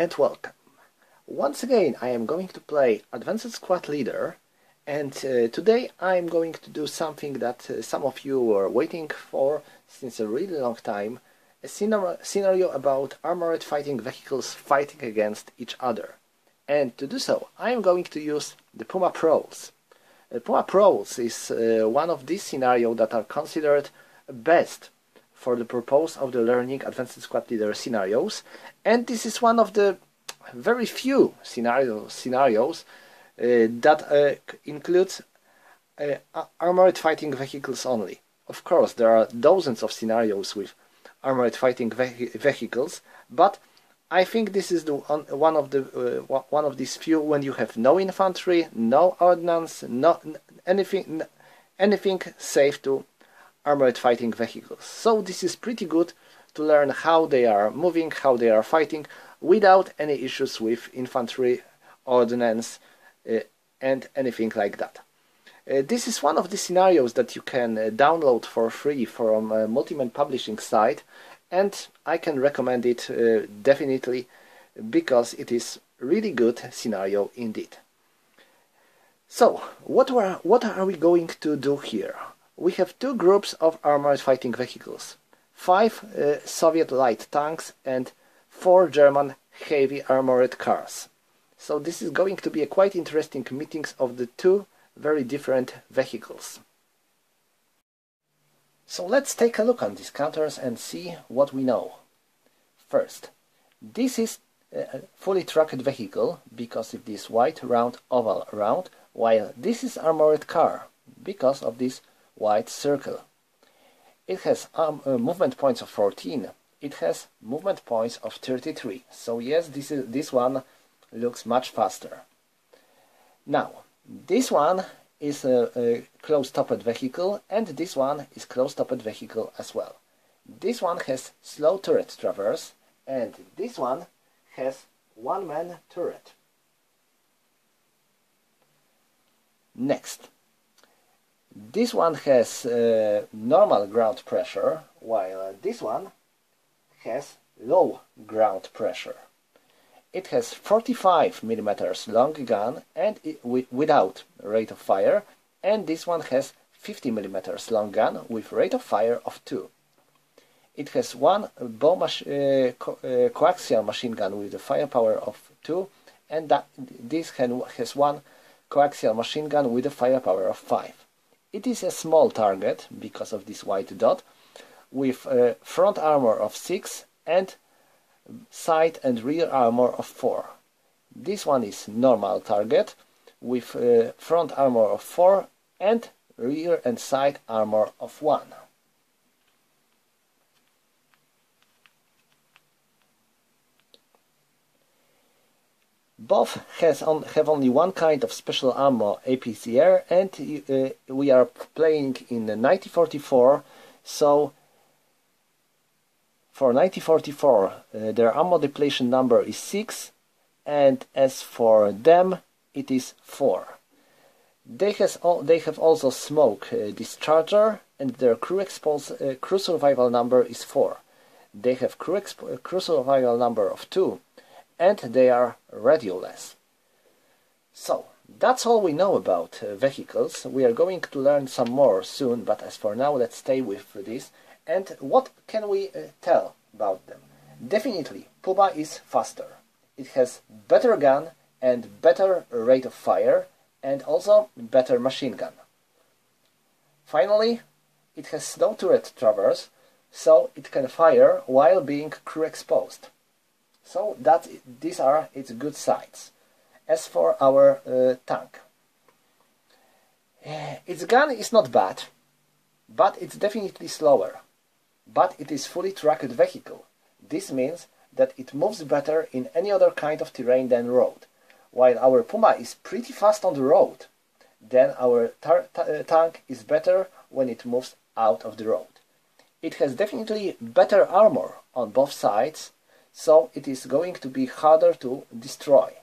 and welcome. Once again I am going to play Advanced Squad Leader, and today I am going to do something that some of you were waiting for since a really long time, a scenario about armored fighting vehicles fighting against each other. And to do so I am going to use the Puma Prowls. Puma Prowls is one of these scenarios that are considered best for the purpose of the learning Advanced Squad Leader scenarios, and this is one of the very few scenarios that includes armored fighting vehicles only. Of course, there are dozens of scenarios with armored fighting vehicles, but I think this is one of these few when you have no infantry, no ordnance, no anything safe to armored fighting vehicles. So this is pretty good to learn how they are moving, how they are fighting, without any issues with infantry, ordnance, and anything like that. This is one of the scenarios that you can download for free from a Multiman publishing site, and I can recommend it definitely, because it is really good scenario indeed. So what are we going to do here? We have two groups of armored fighting vehicles, 5 Soviet light tanks and 4 German heavy armored cars. So this is going to be a quite interesting meetings of the two very different vehicles. So let's take a look on these counters and see what we know. First, this is a fully trucked vehicle because of this white round oval round, while this is armored car because of this white circle. It has movement points of 14. It has movement points of 33. So yes, this one looks much faster. Now, this one is a close-topped vehicle, and this one is close-topped vehicle as well. This one has slow turret traverse, and this one has one-man turret. Next, this one has normal ground pressure, while this one has low ground pressure. It has 45 mm long gun and without rate of fire, and this one has 50 mm long gun with rate of fire of 2. It has one coaxial machine gun with a firepower of 2, and this has one coaxial machine gun with a firepower of 5. It is a small target because of this white dot, with front armor of 6 and side and rear armor of 4. This one is normal target with front armor of 4 and rear and side armor of 1. Both have only one kind of special ammo, APCR, and we are playing in 1944, so for 1944 their ammo depletion number is 6, and as for them it is 4. They have also smoke discharger, and their crew survival number is 4. They have crew survival number of 2, and they are radioless. So that's all we know about vehicles. We are going to learn some more soon, but as for now let's stay with this. And what can we tell about them? Definitely Puma is faster. It has better gun and better rate of fire, and also better machine gun. Finally, it has slow turret traverse, so it can fire while being crew exposed. So these are its good sides. As for our tank, its gun is not bad, but it's definitely slower. But it is fully tracked vehicle. This means that it moves better in any other kind of terrain than road. While our Puma is pretty fast on the road, then our tank is better when it moves out of the road. It has definitely better armor on both sides, so it is going to be harder to destroy.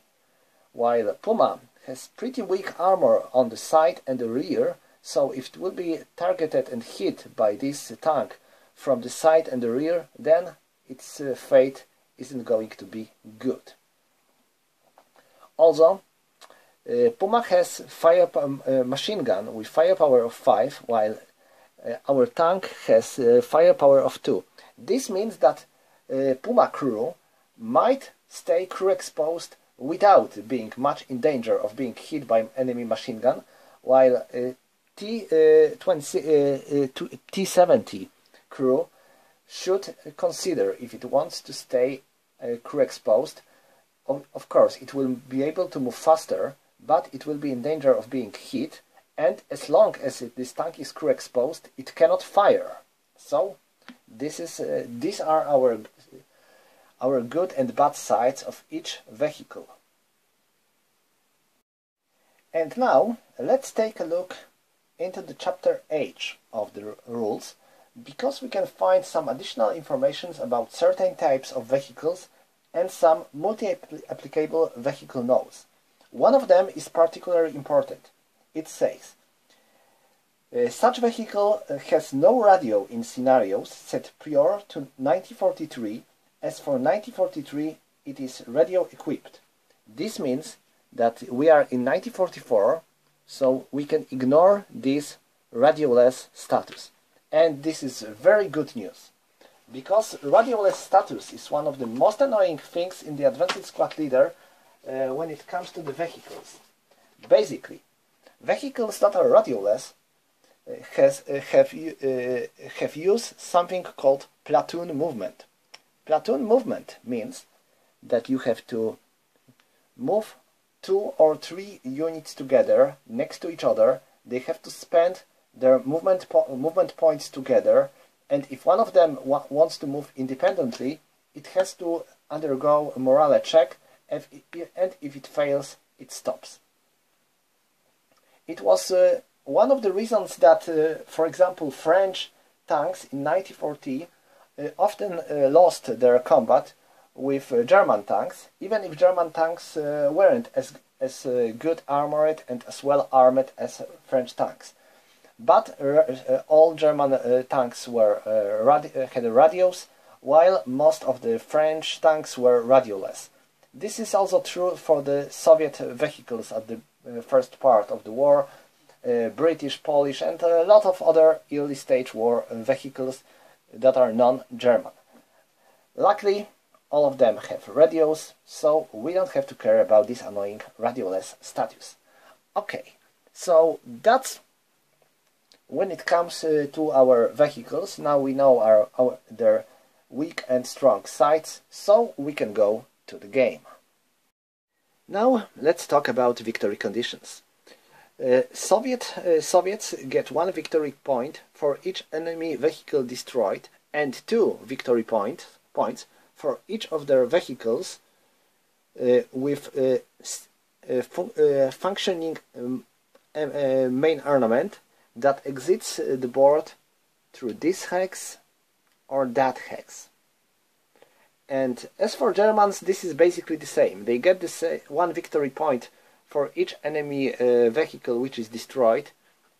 While Puma has pretty weak armor on the side and the rear, so if it will be targeted and hit by this tank from the side and the rear, then its fate isn't going to be good. Also, Puma has machine gun with firepower of 5, while our tank has firepower of 2. This means that Puma crew might stay crew exposed without being much in danger of being hit by enemy machine gun, while T70 crew should consider if it wants to stay crew exposed. Of course, it will be able to move faster, but it will be in danger of being hit, and as long as this tank is crew exposed, it cannot fire. So, these are our good and bad sides of each vehicle. And now, let's take a look into the chapter H of the rules, because we can find some additional information about certain types of vehicles and some multi-applicable vehicle nodes. One of them is particularly important. It says, such vehicle has no radio in scenarios set prior to 1943. As for 1943, it is radio equipped. This means that we are in 1944, so we can ignore this radioless status. And this is very good news, because radioless status is one of the most annoying things in the Advanced Squad Leader when it comes to the vehicles. Basically, vehicles that are radioless have used something called platoon movement. Platoon movement means that you have to move 2 or 3 units together next to each other. They have to spend their movement points together, and if one of them wants to move independently, it has to undergo a morale check, and if it fails, it stops. It was one of the reasons that, for example, French tanks in 1940 often lost their combat with German tanks, even if German tanks weren't as good armored and as well armed as French tanks. But all German tanks had radios, while most of the French tanks were radioless. This is also true for the Soviet vehicles at the first part of the war, British, Polish, and a lot of other early stage war vehicles that are non-German. Luckily, all of them have radios, so we don't have to care about this annoying radioless status. Okay, so that's when it comes to our vehicles. Now we know their weak and strong sides, so we can go to the game. Now let's talk about victory conditions. Soviets get 1 victory point for each enemy vehicle destroyed, and 2 victory points for each of their vehicles with functioning main armament that exits the board through this hex or that hex. And as for Germans, this is basically the same. They get the 1 victory point for each enemy vehicle which is destroyed,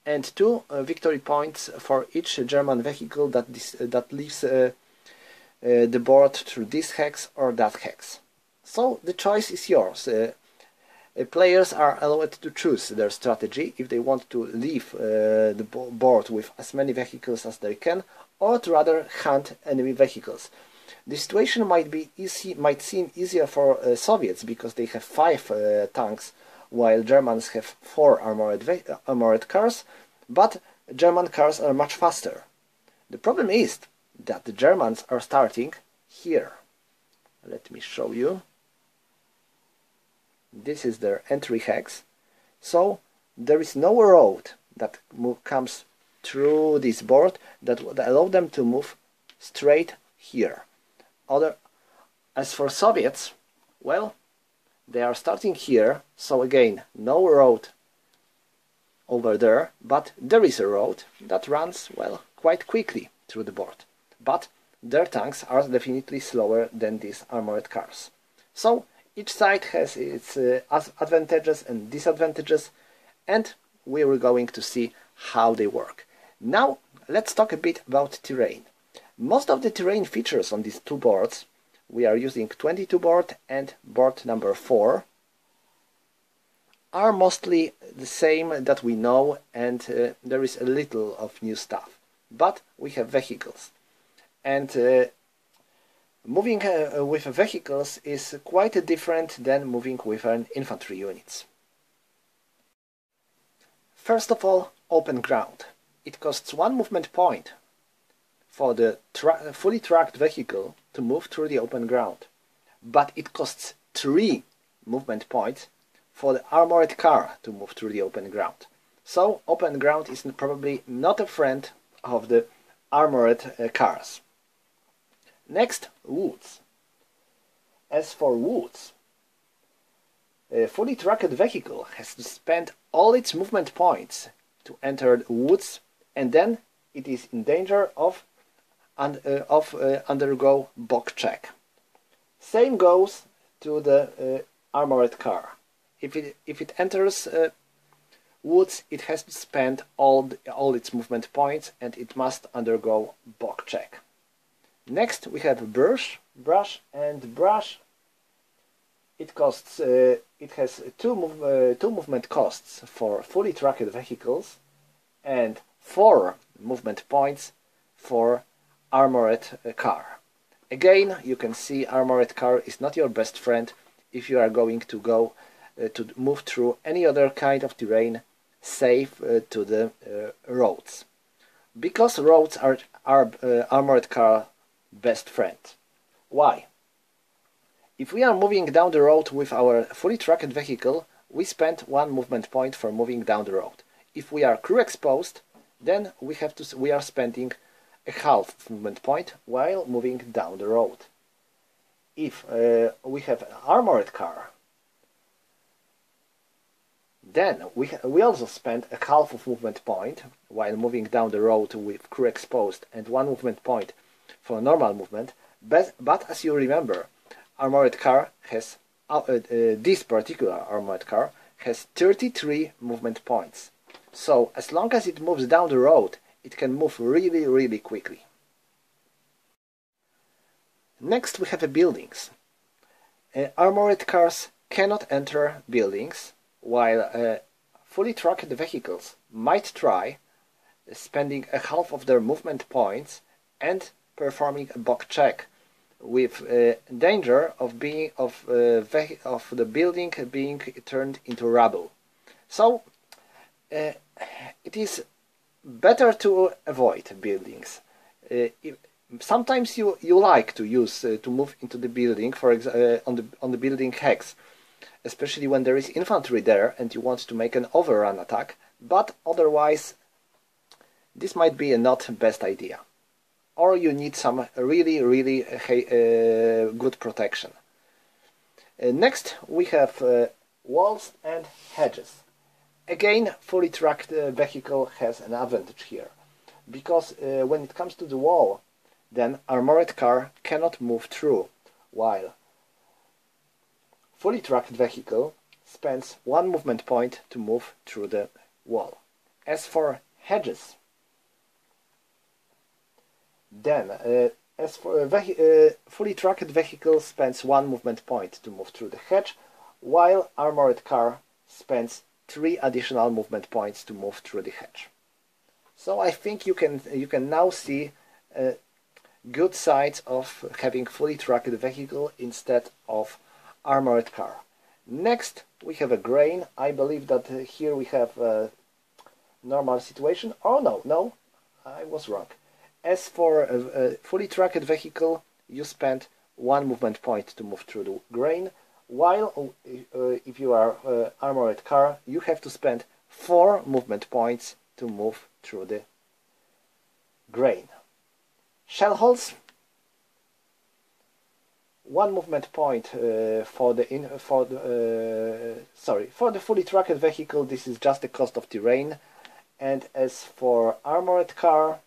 and 2 victory points for each German vehicle that leaves the board through this hex or that hex. So the choice is yours. Players are allowed to choose their strategy if they want to leave the board with as many vehicles as they can, or to rather hunt enemy vehicles. The situation might seem easier for Soviets because they have 5 tanks, while Germans have 4 armored cars, but German cars are much faster. The problem is that the Germans are starting here. Let me show you. This is their entry hex, so there is no road that comes through this board that would allow them to move straight here. As for Soviets, well, they are starting here, so again, no road over there, but there is a road that runs, well, quite quickly through the board. But their tanks are definitely slower than these armored cars. So each side has its advantages and disadvantages, and we are going to see how they work. Now let's talk a bit about terrain. Most of the terrain features on these 2 boards, we are using 22 board and board number 4. are mostly the same that we know, and there is a little of new stuff. But we have vehicles, and moving with vehicles is quite different than moving with an infantry units. First of all, open ground. It costs 1 movement point for the fully tracked vehicle to move through the open ground, but it costs 3 movement points for the armored car to move through the open ground. So open ground is probably not a friend of the armored cars. Next, woods. As for woods, a fully tracked vehicle has to spend all its movement points to enter the woods, and then it is in danger of undergo bog check. Same goes to the armored car. If it enters woods, it has to spend all its movement points, and it must undergo bog check. Next, we have brush, and brush. It costs. It has two movement costs for fully tracked vehicles, and 4 movement points for armored car. Again, you can see armored car is not your best friend if you are going to go to move through any other kind of terrain safe to the roads, because roads are armored car best friend. Why? If we are moving down the road with our fully tracked vehicle, we spend 1 movement point for moving down the road. If we are crew exposed, then we are spending a half movement point while moving down the road. If we have an armored car, then we also spend a half of movement point while moving down the road with crew exposed, and 1 movement point for normal movement. But as you remember, armored car has this particular armored car has 33 movement points. So as long as it moves down the road, it can move really quickly. Next, we have buildings. Armored cars cannot enter buildings, while fully tracked vehicles might try, spending a half of their movement points and performing a bog check, with danger of the building being turned into rubble. So it is better to avoid buildings. Sometimes you like to use to move into the building, for example, on the building hex, especially when there is infantry there and you want to make an overrun attack. But otherwise, this might be a not best idea, or you need some really good protection. Next, we have walls and hedges. Again, fully tracked vehicle has an advantage here, because when it comes to the wall, then armored car cannot move through, while fully tracked vehicle spends 1 movement point to move through the wall. As for hedges, then fully tracked vehicle spends 1 movement point to move through the hedge, while armored car spends 3 additional movement points to move through the hedge. So I think you can now see good sides of having fully tracked vehicle instead of armored car. Next, we have a grain. I believe that here we have a normal situation. Oh no, I was wrong. As for a fully tracked vehicle, you spend 1 movement point to move through the grain, while if you are armored car, you have to spend 4 movement points to move through the grain. Shell holes, 1 movement point for the fully tracked vehicle. This is just the cost of terrain, and as for armored car,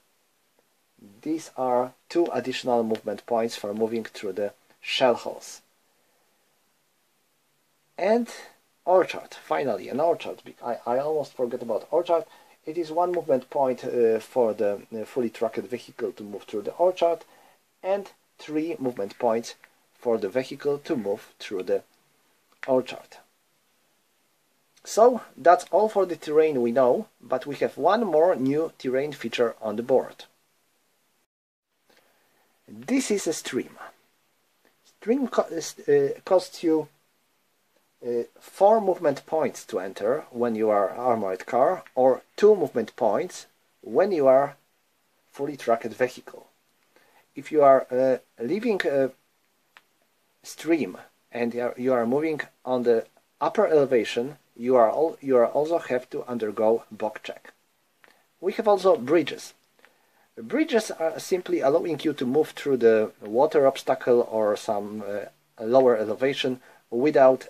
these are 2 additional movement points for moving through the shell holes. And orchard, finally an orchard. I almost forgot about orchard. It is 1 movement point for the fully tracked vehicle to move through the orchard, and 3 movement points for the vehicle to move through the orchard. So that's all for the terrain we know, but we have one more new terrain feature on the board. This is a stream. Stream costs you 4 movement points to enter when you are armored car, or 2 movement points when you are fully tracked vehicle. If you are leaving a stream and you are moving on the upper elevation, you also have to undergo bog check. We have also bridges. Bridges are simply allowing you to move through the water obstacle or some lower elevation without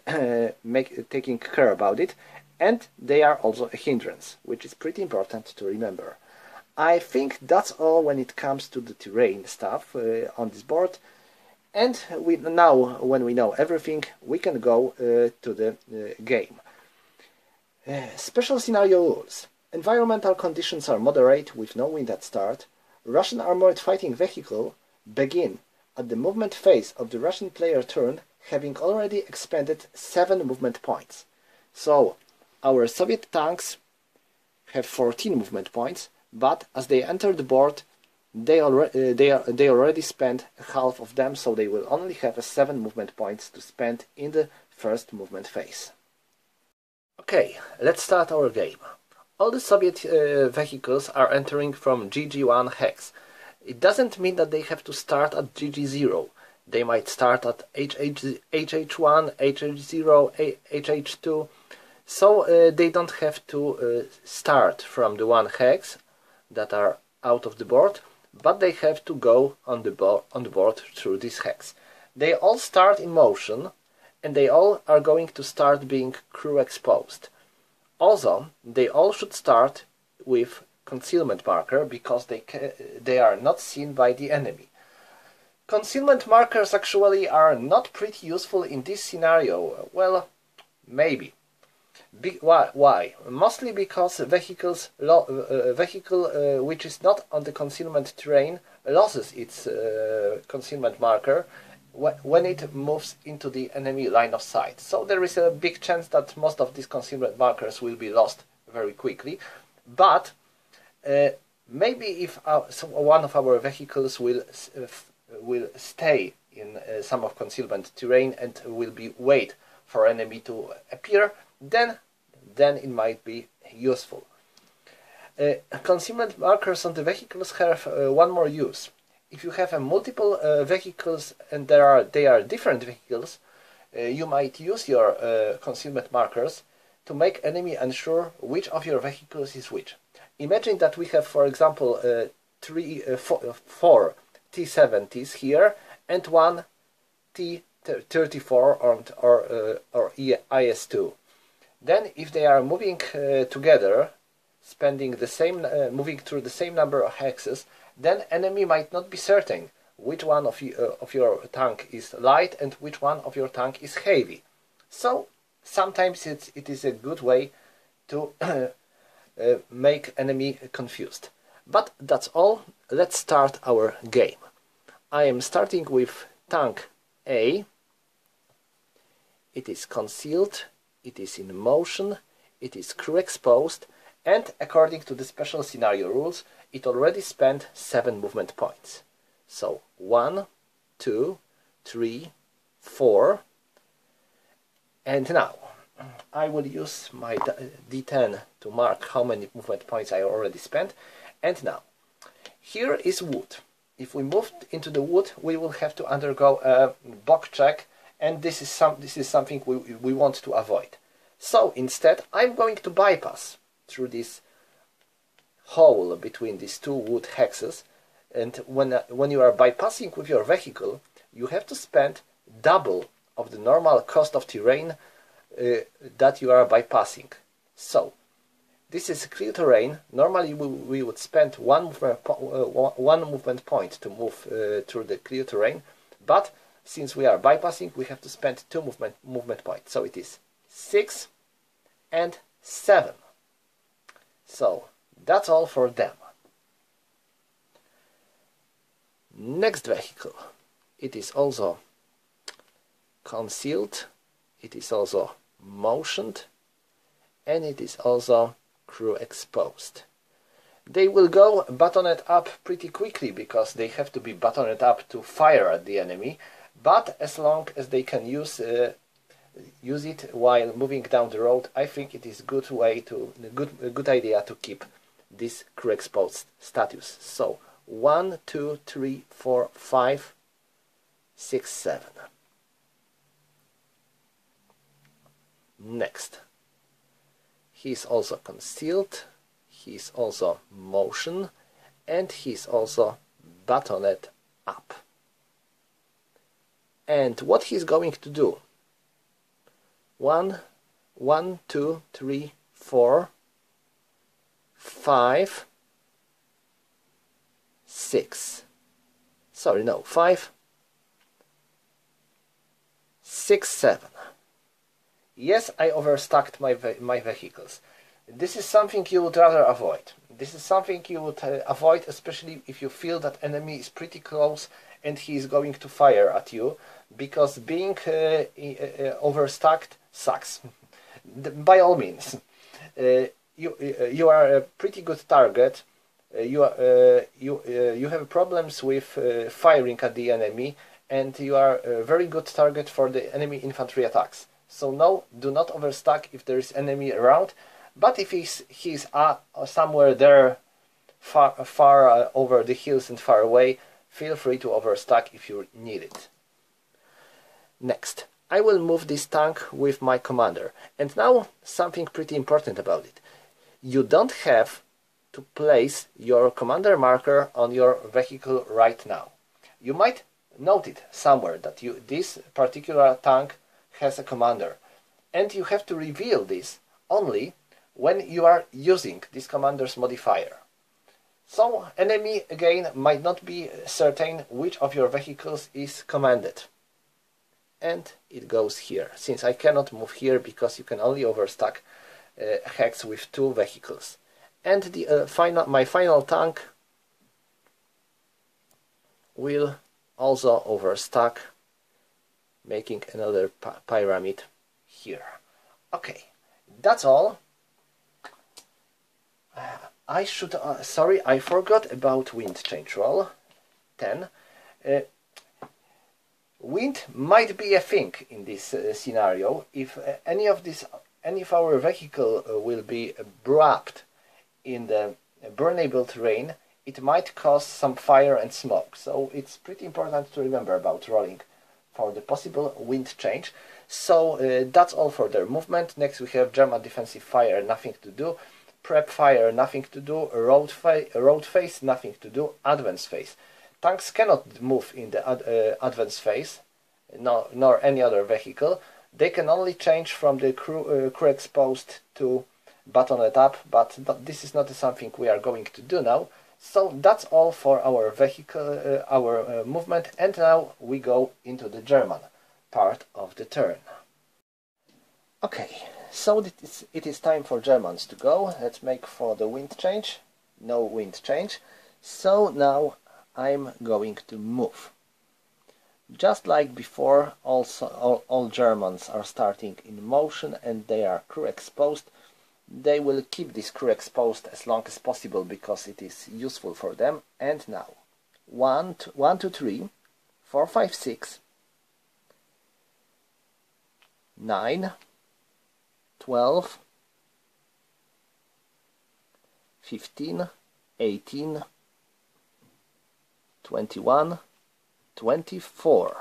taking care about it, and they are also a hindrance, which is pretty important to remember. I think that's all when it comes to the terrain stuff on this board, and now when we know everything, we can go to the game. Special scenario rules. Environmental conditions are moderate with no wind at start. Russian armored fighting vehicle begin at the movement phase of the Russian player turn, having already expended 7 movement points. So our Soviet tanks have 14 movement points, but as they enter the board, they already spent half of them, so they will only have 7 movement points to spend in the first movement phase. Okay, let's start our game. All the Soviet vehicles are entering from GG1 hex. It doesn't mean that they have to start at GG0. They might start at HH1, HH0, HH2, so they don't have to start from the 1 hex that are out of the board, but they have to go on the board through this hex. They all start in motion, and they all are going to start being crew exposed. Also, they all should start with concealment marker because they are not seen by the enemy. Concealment markers actually are not pretty useful in this scenario. Well, maybe. Why? Mostly because vehicle which is not on the concealment terrain loses its concealment marker when it moves into the enemy line of sight. So there is a big chance that most of these concealment markers will be lost very quickly. But maybe if one of our vehicles will stay in some of concealment terrain and will wait for enemy to appear, then it might be useful. Concealment markers on the vehicles have one more use. If you have multiple vehicles and they are different vehicles, you might use your concealment markers to make enemy unsure which of your vehicles is which. Imagine that we have, for example, 4 T-70s here and 1 T-34 or IS-2. Then, if they are moving together, moving through the same number of hexes, then enemy might not be certain which one of your tank is light and which one of your tank is heavy. So sometimes it is a good way to make enemy confused. But that's all. Let's start our game. I am starting with tank A. It is concealed, it is in motion, it is crew exposed, and according to the special scenario rules, it already spent 7 movement points. So 1, 2, 3, 4, and now I will use my D10 to mark how many movement points I already spent. And now, here is wood. If we move into the wood, we will have to undergo a bog check, and this is something we want to avoid. So instead, I'm going to bypass through this hole between these 2 wood hexes, and when you are bypassing with your vehicle, you have to spend double of the normal cost of terrain that you are bypassing. So this is clear terrain. Normally we would spend one movement point to move through the clear terrain, but since we are bypassing, we have to spend 2 movement points. So it is 6 and 7. So that's all for them. Next vehicle. It is also concealed. It is also motioned. and it is also crew exposed. They will go buttoned up pretty quickly because they have to be buttoned up to fire at the enemy, but as long as they can use it while moving down the road, I think it is a good idea to keep this crew exposed status. So 1, 2, 3, 4, 5, 6, 7. Next, he is also concealed, he is also motion, and he is also buttoned up. And what he is going to do? 1, 2, 3, 4, 5, 6. Sorry, no, 5, 6, 7. Yes, I overstacked my vehicles. This is something you would rather avoid. This is something you would avoid, especially if you feel that enemy is pretty close and he is going to fire at you, because being overstacked sucks. By all means, you are a pretty good target. You have problems with firing at the enemy, and you are a very good target for the enemy infantry attacks. So no, do not overstack if there is enemy around. But if he's somewhere there, far over the hills and far away, feel free to overstack if you need it. Next, I will move this tank with my commander. And now something pretty important about it. You don't have to place your commander marker on your vehicle right now. You might note it somewhere that this particular tank has a commander, and you have to reveal this only when you are using this commander's modifier. So enemy again might not be certain which of your vehicles is commanded. And it goes here, since I cannot move here because you can only overstack hex with 2 vehicles. And the my final tank will also overstack, making another pyramid here. Okay, that's all. Sorry, I forgot about wind change roll 10. Wind might be a thing in this scenario. If any of our vehicle will be wrapped in the burnable terrain, it might cause some fire and smoke. So it's pretty important to remember about rolling for the possible wind change. So that's all for their movement. Next we have German defensive fire, nothing to do. Prep fire, nothing to do. Road phase, nothing to do. Advance phase. Tanks cannot move in the advance phase, nor any other vehicle. They can only change from the crew exposed to buttoned up, but this is not something we are going to do now. So that's all for our vehicle, our movement, and now we go into the German part of the turn. Okay, so it is time for Germans to go. Let's make for the wind change. No wind change. So now I'm going to move. Just like before, also all Germans are starting in motion and they are crew exposed. They will keep this crew exposed as long as possible because it is useful for them. And now 1, 2, 3, 4, 5, 6, 9, 12, 15, 18, 21, 24,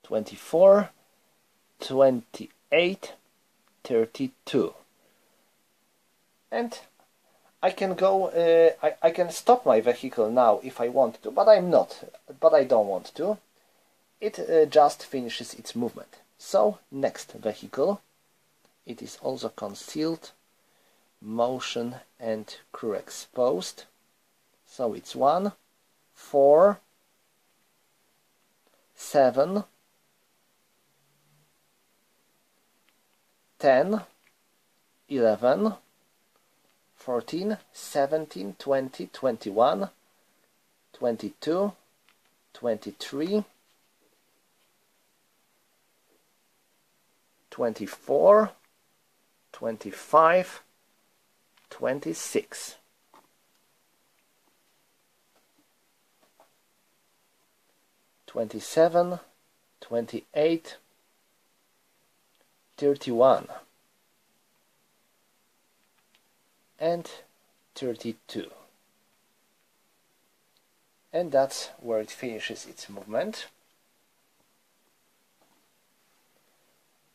24, 28, 32. And I can go, I can stop my vehicle now if I want to, but I'm not, but I don't want to. It just finishes its movement. So, next vehicle, it is also concealed, motion and crew exposed. So it's 1, 4, 7, 10, 11, 14, 17, 20, 21, 22, 23, 24, 25, 26. 27, 28, 31, and 32. And that's where it finishes its movement.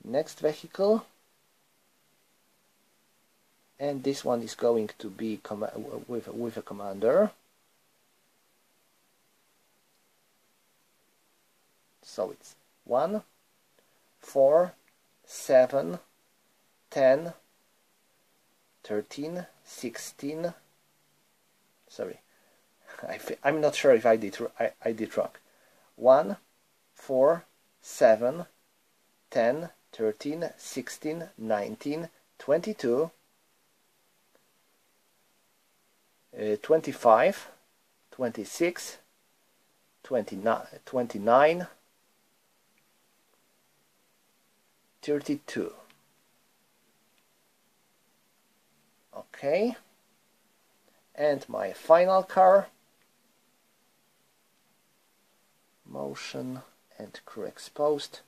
Next vehicle, and this one is going to be with a commander. So it's 1, 4, 7, 10, 13, 16. Sorry, I'm not sure if I did wrong. 1, 4, 7, 10, 13, 16, 19, 22, 25, 26, 29, 32. Okay, and my final car, motion and crew exposed,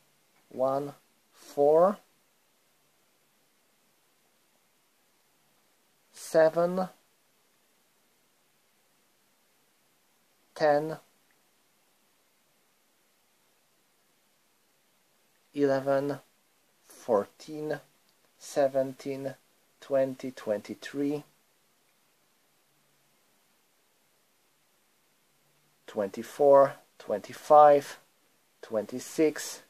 1, 4, 7, 10, 11, 14, 17, 20, 23, 24, 25, 26,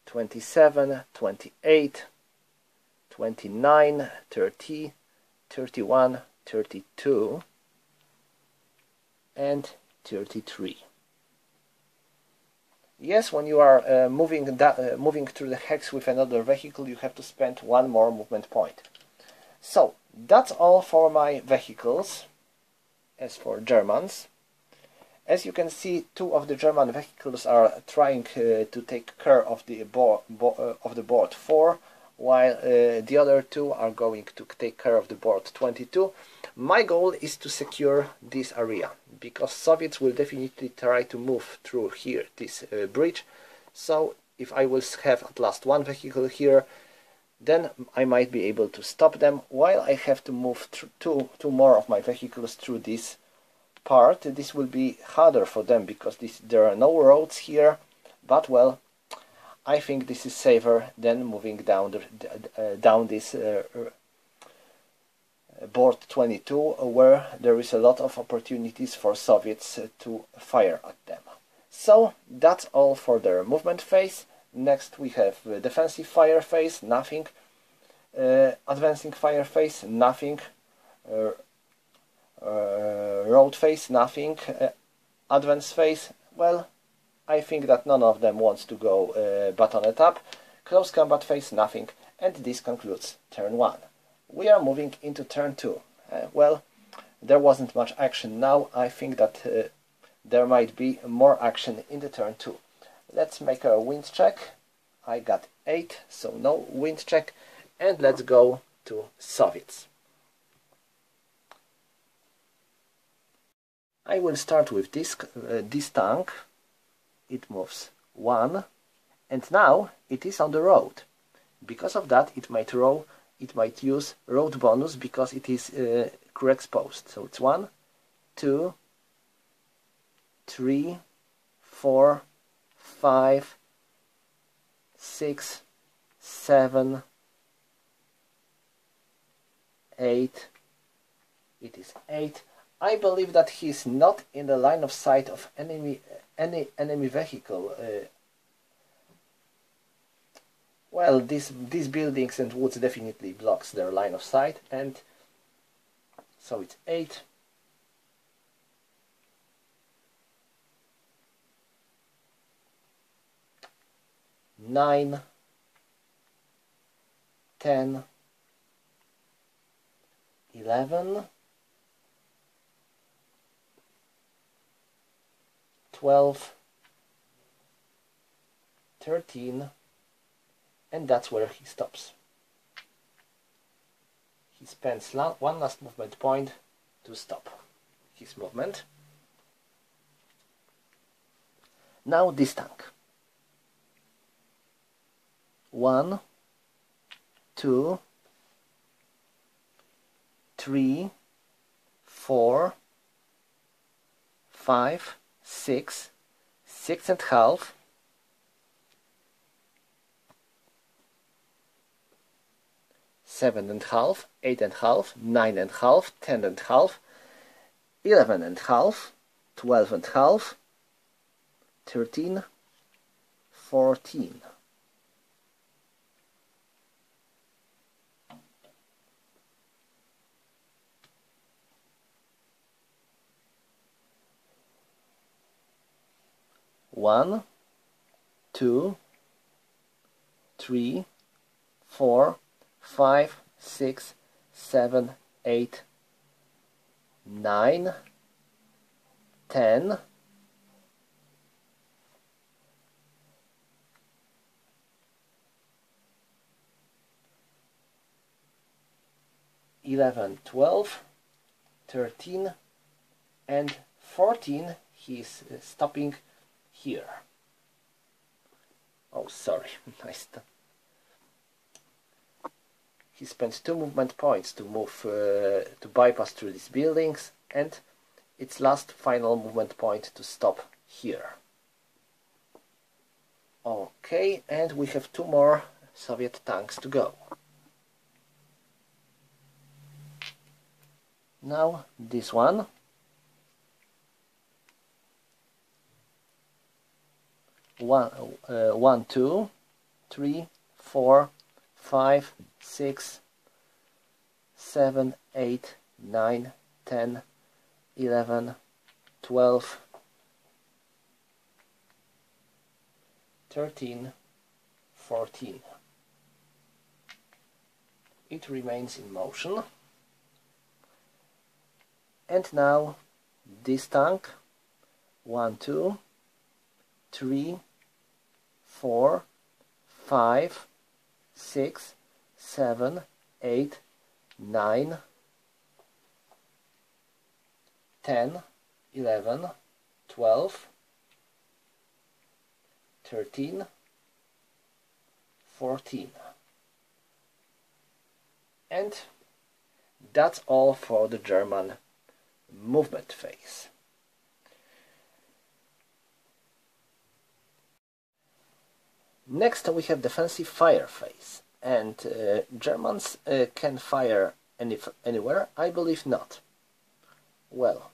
27, 28, 29, 30, 31, 32, and 33. Yes, when you are moving through the hex with another vehicle, you have to spend one more movement point. So, that's all for my vehicles. As for Germans, as you can see, 2 of the German vehicles are trying to take care of the board 4, while the other 2 are going to take care of the board 22. My goal is to secure this area, because Soviets will definitely try to move through here, this bridge. So if I will have at last one vehicle here, then I might be able to stop them, while I have to move two more of my vehicles through this part. This will be harder for them, because there are no roads here, but well, I think this is safer than moving down this board 22, where there is a lot of opportunities for Soviets to fire at them. So that's all for their movement phase. Next we have defensive fire phase, nothing. Advancing fire phase, nothing. Road phase, nothing. Advance phase, well, I think that none of them wants to go baton up. Close combat phase, nothing. And this concludes turn 1. We are moving into turn 2. Well, there wasn't much action now. I think that there might be more action in the turn 2. Let's make a wind check. I got 8, so no wind check. And let's go to Soviets. I will start with this tank. It moves 1, and now it is on the road. Because of that, it might use road bonus, because it is crew exposed. So it's 1, 2, 3, 4, 5, 6, 7, 8. It is 8. I believe that he is not in the line of sight of any enemy vehicle. Well, these buildings and woods definitely blocks their line of sight, and so it's 8. Nine, 10, 11, 12, 13, and that's where he stops. He spends one last movement point to stop his movement. Now this tank. 1, 2, 3, 4, 5, 6, 6.5, 7.5, 8.5, 9.5, 10.5, 11.5, 12.5, 13, 14. One, 2, 3, 4, 5, 6, 7, 8, 9, 10, 11, 12, 13, and 14. He's stopping here. Oh, sorry. He spends 2 movement points to move to bypass through these buildings, and its last final movement point to stop here. Okay, and we have 2 more Soviet tanks to go. Now this one. 1, 2, 3, 4, 5, 6, 7, 8, 9, 10, 11, 12, 13, 14. It remains in motion. And now this tank. 1, 2, 3, 4, 5, 6, 7, 8, 9, 10, 11, 12, 13, 14. And that's all for the German movement phase. Next we have defensive fire phase, and Germans can fire anywhere? I believe not. Well,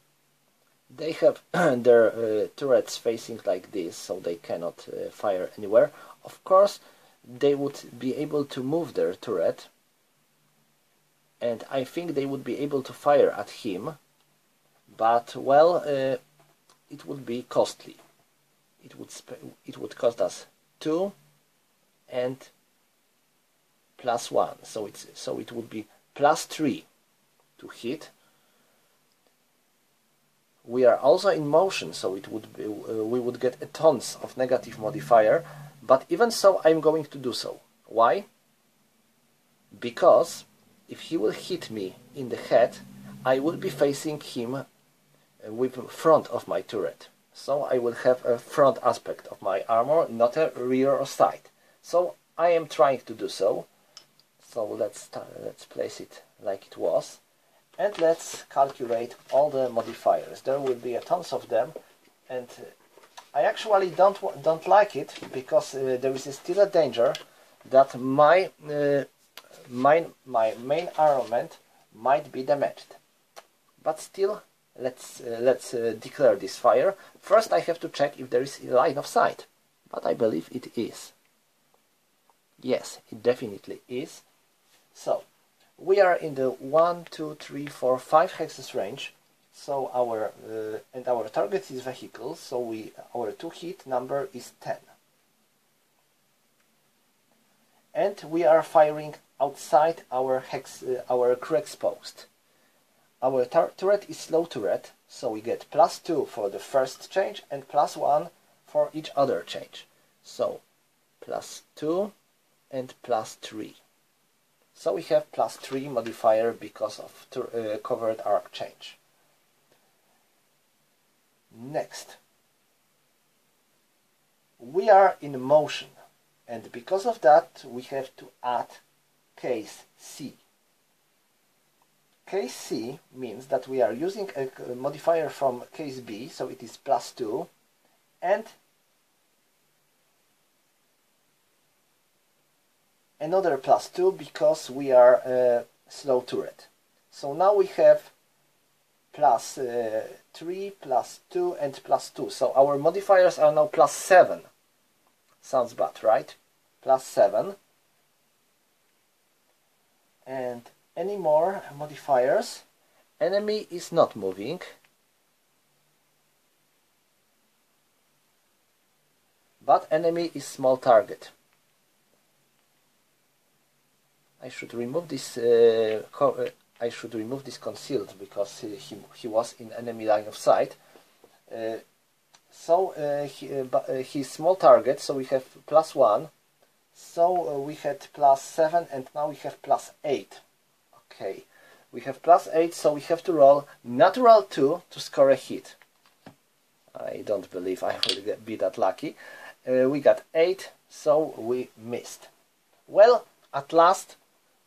they have their turrets facing like this, so they cannot fire anywhere. Of course, they would be able to move their turret, and I think they would be able to fire at him, but well, it would be costly. It would cost us 2 and +1, so it would be +3 to hit. We are also in motion, so it would be, we would get a tons of negative modifier, but even so I'm going to do so. Why? Because if he will hit me in the head, I will be facing him with front of my turret. So I will have a front aspect of my armor, not a rear or side. So I am trying to do so. So let's place it like it was, and let's calculate all the modifiers. There will be a tons of them, and I actually don't like it, because there is still a danger that my main armament might be damaged. But still, let's declare this fire. First I have to check if there is a line of sight, but I believe it is. Yes, it definitely is. So we are in the 1, 2, 3, 4, 5 hexes range. So our and our target is vehicle. So our 2-hit number is 10, and we are firing outside our crew exposed. Our turret is slow turret, so we get +2 for the first change and +1 for each other change. So +2, and +3. So we have +3 modifier because of covered arc change. Next, we are in motion, and because of that we have to add case C. Case C means that we are using a modifier from case B, so it is +2, and another +2 because we are a slow turret. So now we have +3, +2 and +2. So our modifiers are now +7. Sounds bad, right? +7. And any more modifiers? Enemy is not moving. But enemy is small target. I should remove this concealed because he was in enemy line of sight. He's small target, so we have +1. So we had +7 and now we have +8. Okay, we have +8, so we have to roll natural 2 to score a hit. I don't believe I will be that lucky. We got 8, so we missed. Well, at last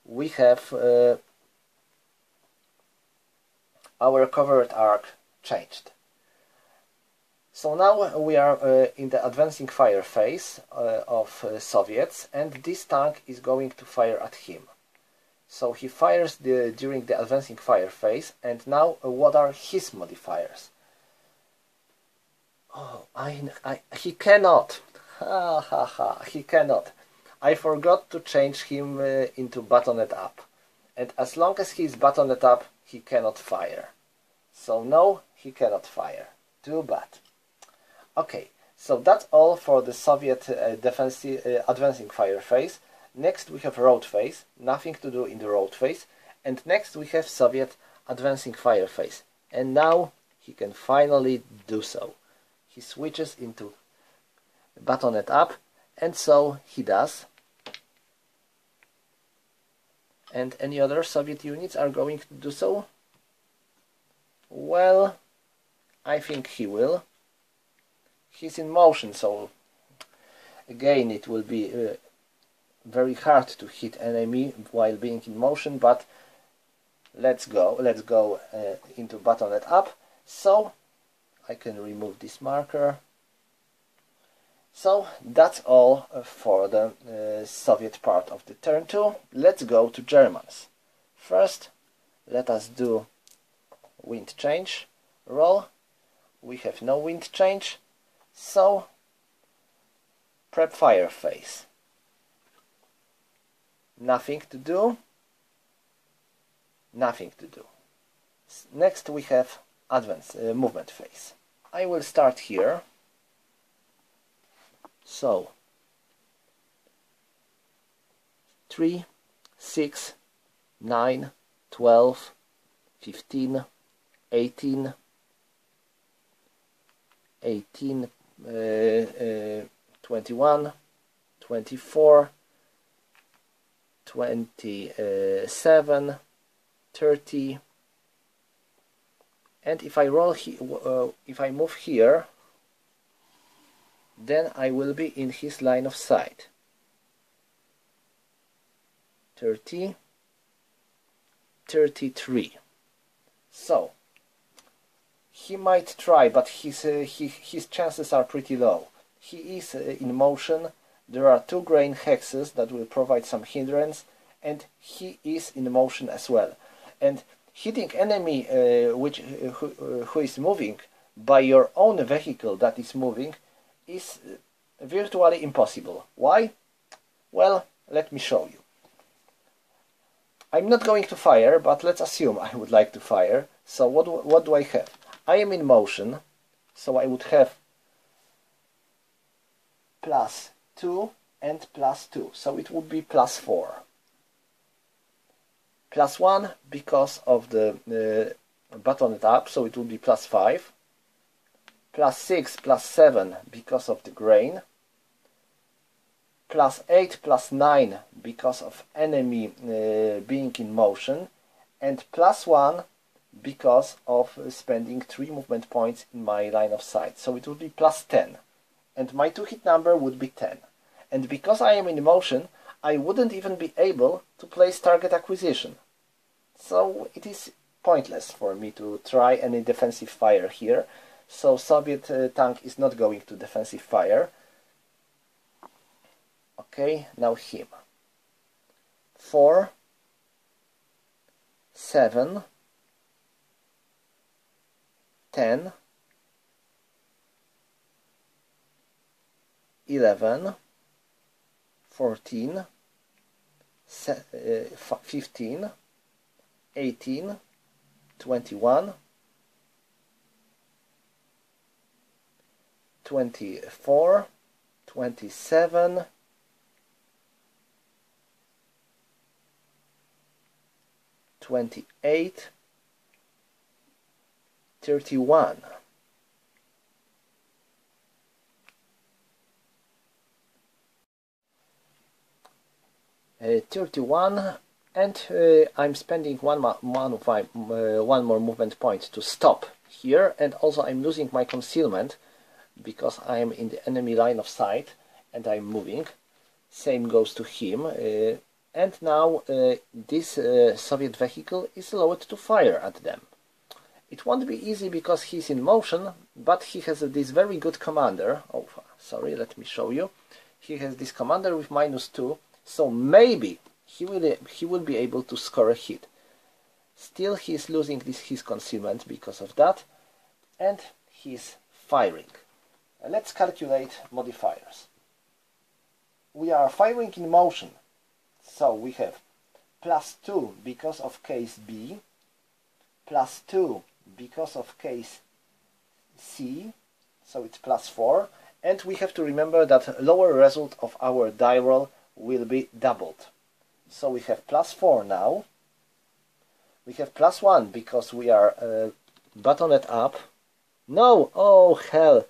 we have our covered arc changed. So now we are in the advancing fire phase of Soviets, and this tank is going to fire at him. So he fires during the advancing fire phase, and now what are his modifiers? Oh, he cannot. He cannot. I forgot to change him into buttoned up, and as long as he is buttoned up, he cannot fire. So no, he cannot fire. Too bad. Okay, so that's all for the Soviet advancing fire phase. Next we have road phase, nothing to do in the road phase, and next we have Soviet advancing fire phase. And now he can finally do so. He switches into buttoned up, and so he does. And any other Soviet units are going to do so? Well, I think he will. He's in motion, so again it will be very hard to hit enemy while being in motion, but let's go into buttoned up. So I can remove this marker. So that's all for the Soviet part of the turn 2. Let's go to Germans. First, let us do wind change. Roll. We have no wind change. So, prep fire phase. Nothing to do. Nothing to do. Next we have advance movement phase. I will start here. So, 3, 6, 9, 12, 15, 18, 21, 24, 27, 30, and if I roll if I move here, then I will be in his line of sight. 30, 33. So he might try, but his chances are pretty low. He is in motion. There are 2 grain hexes that will provide some hindrance, and he is in motion as well. And hitting enemy who is moving by your own vehicle that is moving is virtually impossible. Why? Well, let me show you. I'm not going to fire, but let's assume I would like to fire. So what do I have? I am in motion, so I would have +2 and +2, so it would be +4. +1 because of the buttoned up, so it would be +5. +6, +7 because of the grain. +8, +9 because of enemy being in motion, and +1 because of spending 3 movement points in my line of sight. So it would be +10, and my 2-hit number would be 10. And because I am in motion, I wouldn't even be able to place target acquisition. So it is pointless for me to try any defensive fire here. So Soviet tank is not going to defensive fire. Okay, now him. 4, 7, 10, 11, 14, 15, 18, 21, 24, 27, 28, 31. And I'm spending one more movement point to stop here, and also I'm losing my concealment because I'm in the enemy line of sight and I'm moving. Same goes to him. And now this Soviet vehicle is allowed to fire at them. It won't be easy because he's in motion, but he has this very good commander. Oh, sorry, let me show you. He has this commander with -2, so maybe he will be able to score a hit. Still, he's losing his concealment because of that, and he's firing. Let's calculate modifiers. We are firing in motion, so we have +2 because of case B, +2 because of case C, so it's +4, and we have to remember that lower result of our die roll will be doubled. So we have +4 now. We have +1 because we are buttoned up. No! Oh hell!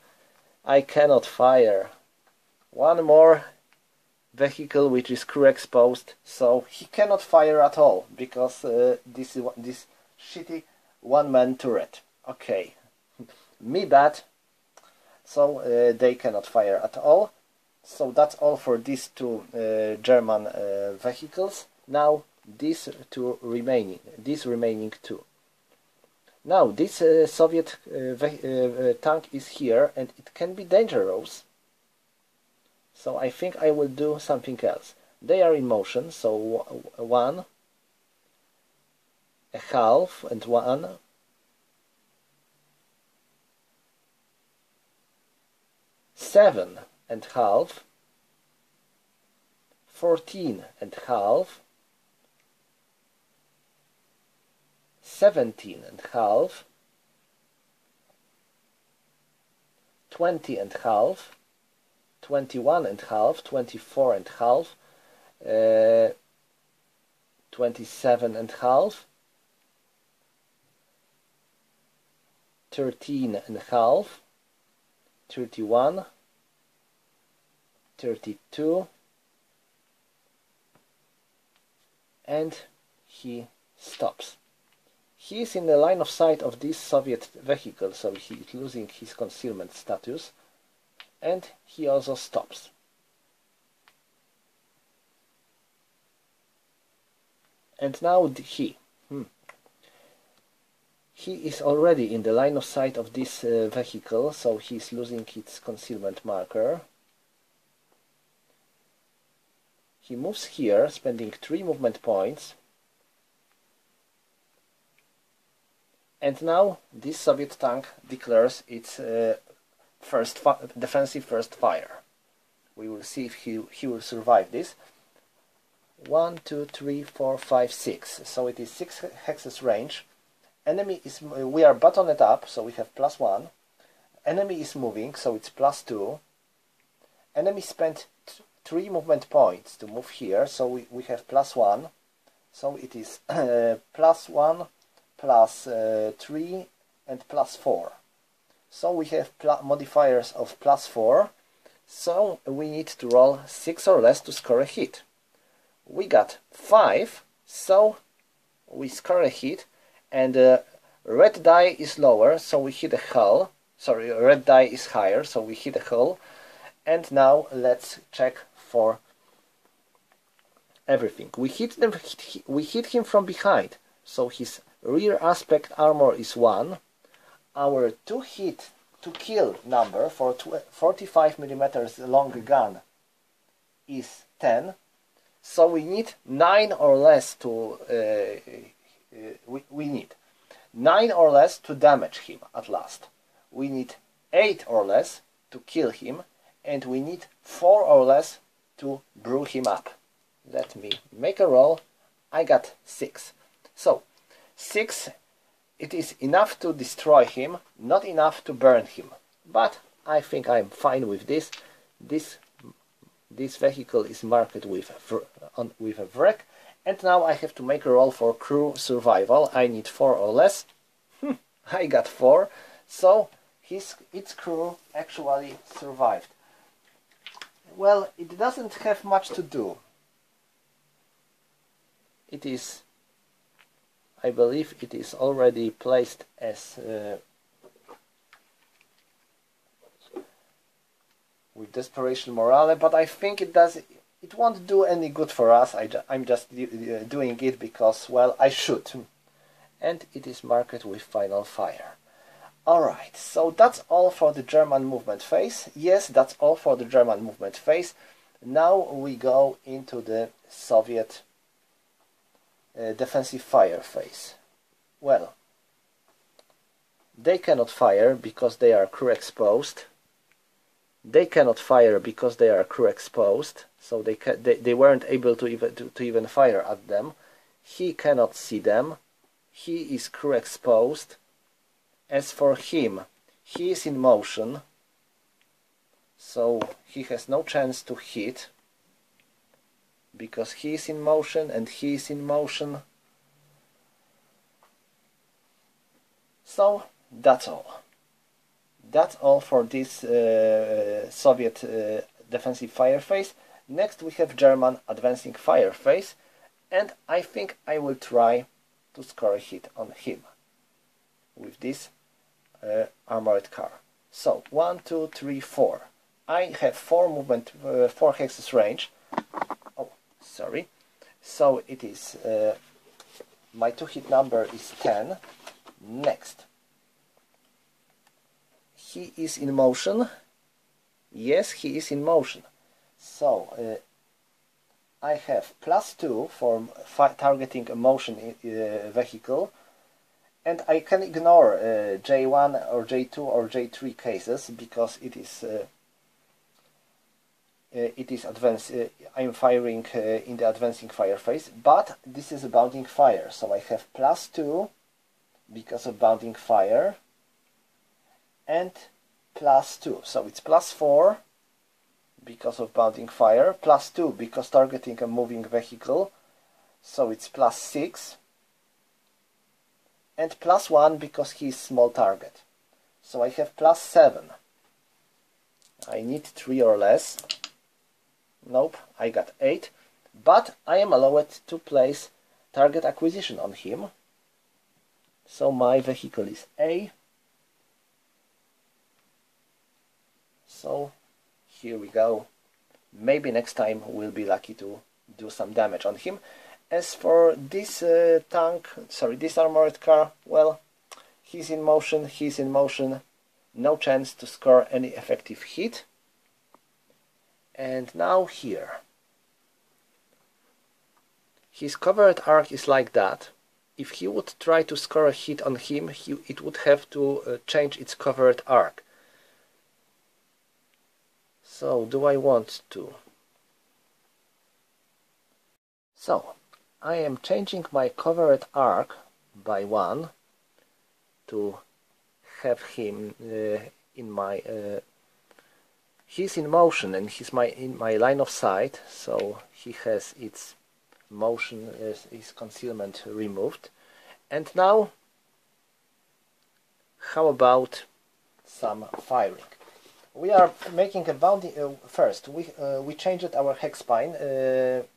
I cannot fire. One more vehicle which is crew exposed, so he cannot fire at all because this shitty one-man turret. Okay, me bad. So they cannot fire at all. So that's all for these two German vehicles. Now these remaining two. Now this Soviet tank is here and it can be dangerous. So I think I will do something else. They are in motion, so 1, a half, and 1. Seven and half, 14 and half, 17 and half, 20 and half, 21 and half, 24 and half, 27 and half, 13 and half, 31, 32, and he stops. He is in the line of sight of this Soviet vehicle, so he is losing his concealment status, and he also stops. And now he is already in the line of sight of this vehicle, so he is losing its concealment marker. He moves here, spending 3 movement points. And now this Soviet tank declares its defensive first fire. We will see if he will survive this. 1, 2, 3, 4, 5, 6. So it is 6 hexes range. Enemy is, we are buttoned up, so we have +1. Enemy is moving, so it's +2. Enemy spent 3 movement points to move here, so we have +1. So it is +1, +3, and +4. So we have modifiers of +4. so we need to roll 6 or less to score a hit. We got 5, so we score a hit, and red die is lower, so we hit a hull. Sorry, red die is higher, so we hit a hull. And now let's check for everything. We hit him from behind, so his rear aspect armor is 1. Our to hit to kill number for 45mm long gun is 10. So we need 9 or less to we need 9 or less to damage him at last. We need 8 or less to kill him, and we need 4 or less to brew him up. Let me make a roll. I got 6. So 6, it is enough to destroy him, not enough to burn him. But I think I'm fine with this. This vehicle is marked with a wreck, and now I have to make a roll for crew survival. I need 4 or less. I got 4, so its crew actually survived. Well, it doesn't have much to do. It is, I believe it is already placed as with Desperation Morale, but I think it won't do any good for us. I'm just doing it because, well, I should. And it is marked with Final Fire. Alright, so that's all for the German movement phase. Yes, that's all for the German movement phase. Now we go into the Soviet defensive fire phase. Well, they cannot fire because they are crew exposed. They cannot fire because they are crew exposed, so they weren't able to even fire at them. He cannot see them. He is crew exposed. As for him, he is in motion, so he has no chance to hit because he is in motion and he is in motion. So that's all. That's all for this Soviet defensive fire phase. Next we have German advancing fire phase, and I think I will try to score a hit on him with this armored car. So 1, 2, 3, 4. I have 4 movement, 4 hexes range. Oh, sorry. So it is my to hit number is 10. Next. He is in motion. Yes, he is in motion. So I have +2 for targeting a motion vehicle, and I can ignore J1 or J2 or J3 cases because it is advanced. I'm firing in the advancing fire phase, but this is a bounding fire, so I have +2 because of bounding fire, and +2, so it's +4 because of bounding fire, +2 because targeting a moving vehicle, so it's +6, and +1 because he's small target, so I have +7. I need 3 or less. Nope, I got 8, but I am allowed to place target acquisition on him, so my vehicle is A. So here we go. Maybe next time we'll be lucky to do some damage on him. As for this this armored car, well, he's in motion, no chance to score any effective hit. And now here. His covered arc is like that. If he would try to score a hit on him, it would have to change its covered arc. So, do I want to? So, I am changing my covered arc by 1 to have him in my... he's in motion and he's in my line of sight, so he has its motion, his concealment removed. And now, how about some firing? we are making a bounty. First, we changed our hex spine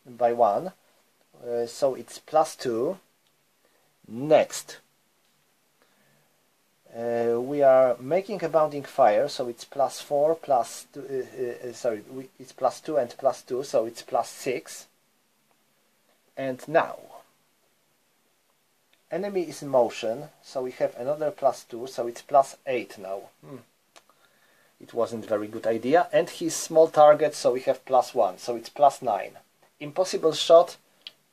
by 1, so it's +2. Next, we are making a bounding fire, so it's +4, +2. It's +2 and +2, so it's +6. And now, enemy is in motion, so we have another +2, so it's +8 now. It wasn't a very good idea. And he's small target, so we have +1, so it's +9. Impossible shot.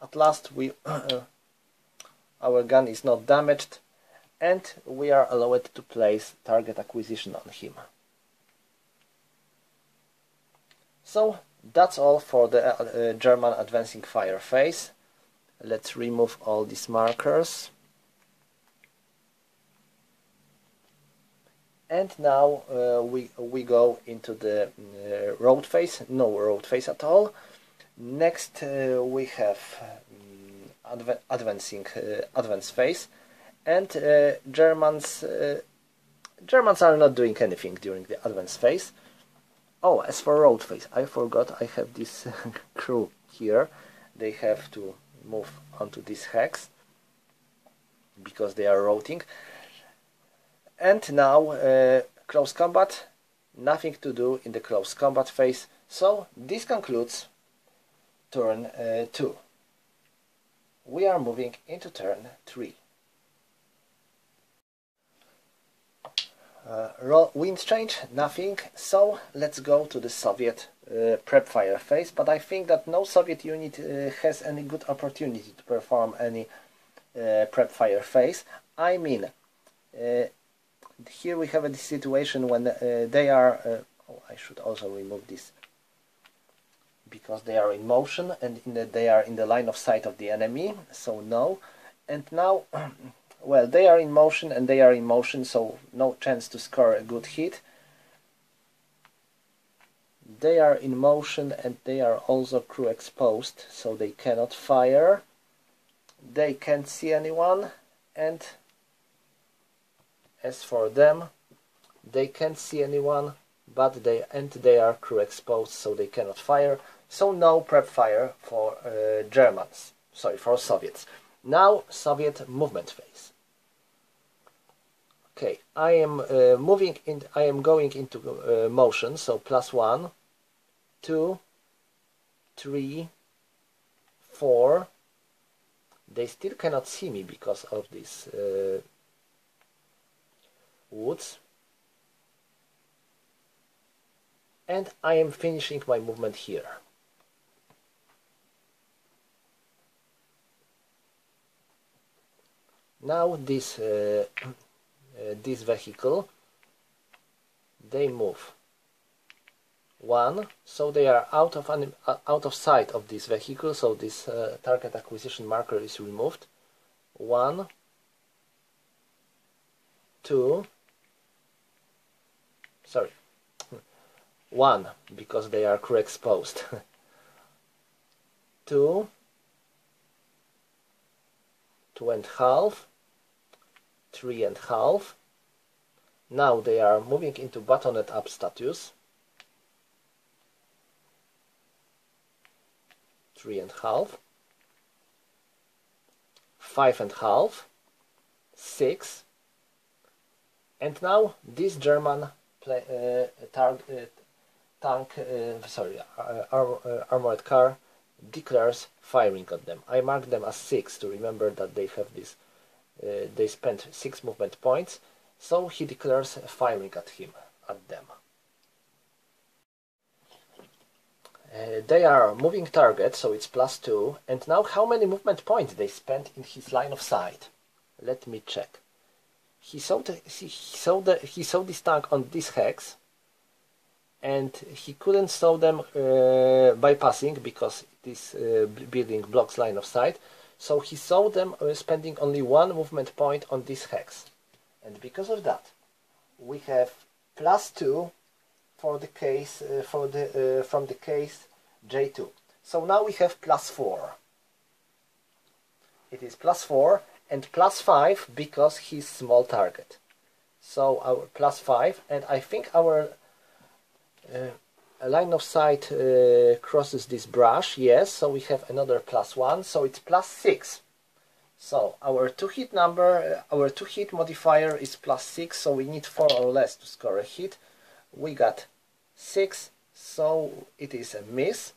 At last, our gun is not damaged, and we are allowed to place target acquisition on him. So that's all for the German advancing fire phase. Let's remove all these markers. And now we go into the road phase. No road phase at all. Next we have advance phase, and Germans are not doing anything during the advance phase. Oh, as for road phase, I forgot I have this crew here. They have to move onto this hex because they are routing. And now close combat, nothing to do in the close combat phase. So this concludes turn 2. We are moving into turn 3. Wind change, nothing. So let's go to the Soviet prep fire phase. But I think that no Soviet unit has any good opportunity to perform any prep fire phase. I mean, here we have a situation when they are... oh, I should also remove this, because they are in motion and they are in the line of sight of the enemy, so no. And now, well, they are in motion and they are in motion, so no chance to score a good hit. They are in motion and they are also crew exposed, so they cannot fire. They can't see anyone, and as for them, they can't see anyone, but they are crew exposed, so they cannot fire. So no prep fire for Germans. Sorry, for Soviets. Now Soviet movement phase. Okay, I am I am going into motion. So +1, 2, 3, 4. They still cannot see me because of this woods. And I am finishing my movement here. Now this vehicle, they move 1, so they are out of sight of this vehicle, so this target acquisition marker is removed. 1, 2, sorry, 1, because they are crew exposed. 2, 2.5, 3.5. Now they are moving into buttoned up status. 3.5, 5.5, 6, and now this German armored car declares firing on them. I mark them as 6 to remember that they have this. They spent 6 movement points, so he declares firing at them. They are moving target, so it's +2. And now how many movement points they spent in his line of sight? Let me check. He saw this tank on this hex, and he couldn't saw them bypassing because this building blocks line of sight. So he saw them spending only 1 movement point on this hex, and because of that, we have +2 for the case from the case J2. So now we have +4. It is +4 and +5 because he's small target. So our +5, and I think our a line of sight crosses this brush, yes, so we have another +1, so it's +6. So our two-hit number, our two-hit modifier is +6, so we need 4 or less to score a hit. We got 6, so it is a miss.